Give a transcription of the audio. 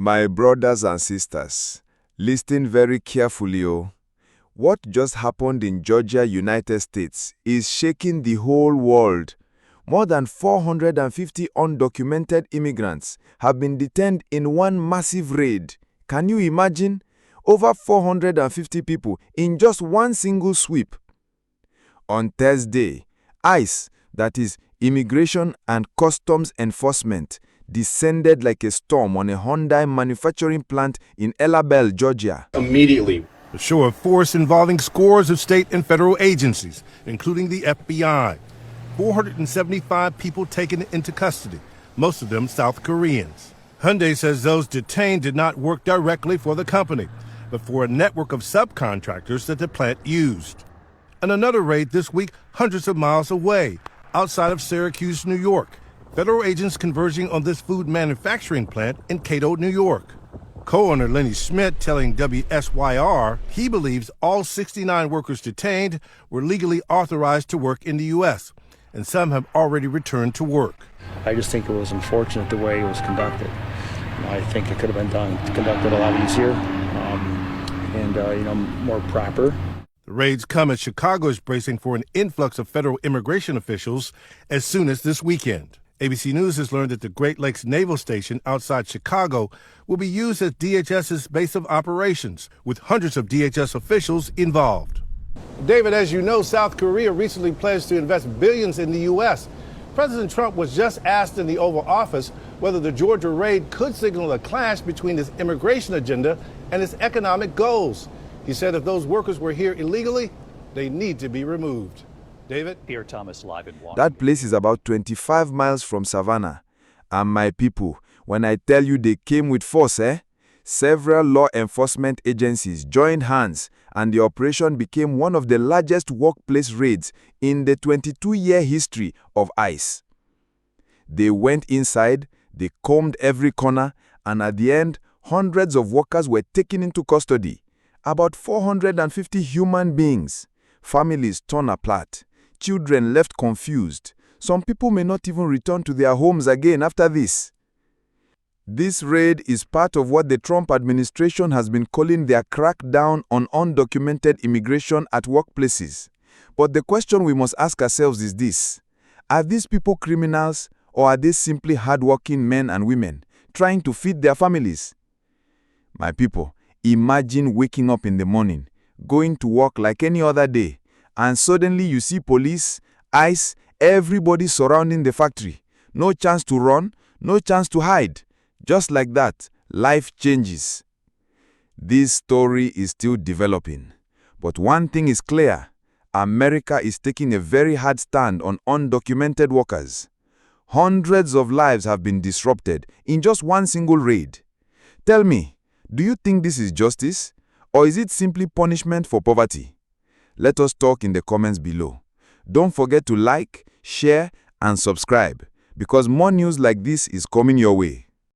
My brothers and sisters, listen very carefully. What just happened in Georgia, United States, is shaking the whole world. More than 450 undocumented immigrants have been detained in one massive raid. Can you imagine? Over 450 people in just one single sweep. On Thursday, ICE, that is Immigration and Customs Enforcement, descended like a storm on a Hyundai manufacturing plant in Ellabell, Georgia. Immediately. A show of force involving scores of state and federal agencies, including the FBI. 475 people taken into custody, most of them South Koreans. Hyundai says those detained did not work directly for the company, but for a network of subcontractors that the plant used. And another raid this week hundreds of miles away, outside of Syracuse, New York. Federal agents converging on this food manufacturing plant in Cato, New York. Co-owner Lenny Schmidt telling WSYR he believes all 69 workers detained were legally authorized to work in the U.S., and some have already returned to work. I just think it was unfortunate the way it was conducted. I think it could have been conducted a lot easier and more proper. The raids come as Chicago is bracing for an influx of federal immigration officials as soon as this weekend. ABC News has learned that the Great Lakes Naval Station outside Chicago will be used as DHS's base of operations, with hundreds of DHS officials involved. David, as you know, South Korea recently pledged to invest billions in the U.S. President Trump was just asked in the Oval Office whether the Georgia raid could signal a clash between his immigration agenda and his economic goals. He said if those workers were here illegally, they need to be removed. David? Pierre Thomas live in Washington. That place is about 25 miles from Savannah. And my people, when I tell you they came with force, several law enforcement agencies joined hands and the operation became one of the largest workplace raids in the 22-year history of ICE. They went inside, they combed every corner, and at the end, hundreds of workers were taken into custody. About 450 human beings, families torn apart, children left confused. Some people may not even return to their homes again after this. This raid is part of what the Trump administration has been calling their crackdown on undocumented immigration at workplaces. But the question we must ask ourselves is this: are these people criminals, or are they simply hardworking men and women trying to feed their families? My people, imagine waking up in the morning, going to work like any other day, and suddenly you see police, ICE, everybody surrounding the factory. No chance to run, no chance to hide. Just like that, life changes. This story is still developing. But one thing is clear: America is taking a very hard stand on undocumented workers. Hundreds of lives have been disrupted in just one single raid. Tell me, do you think this is justice, or is it simply punishment for poverty? Let us talk in the comments below. Don't forget to like, share, and subscribe, because more news like this is coming your way.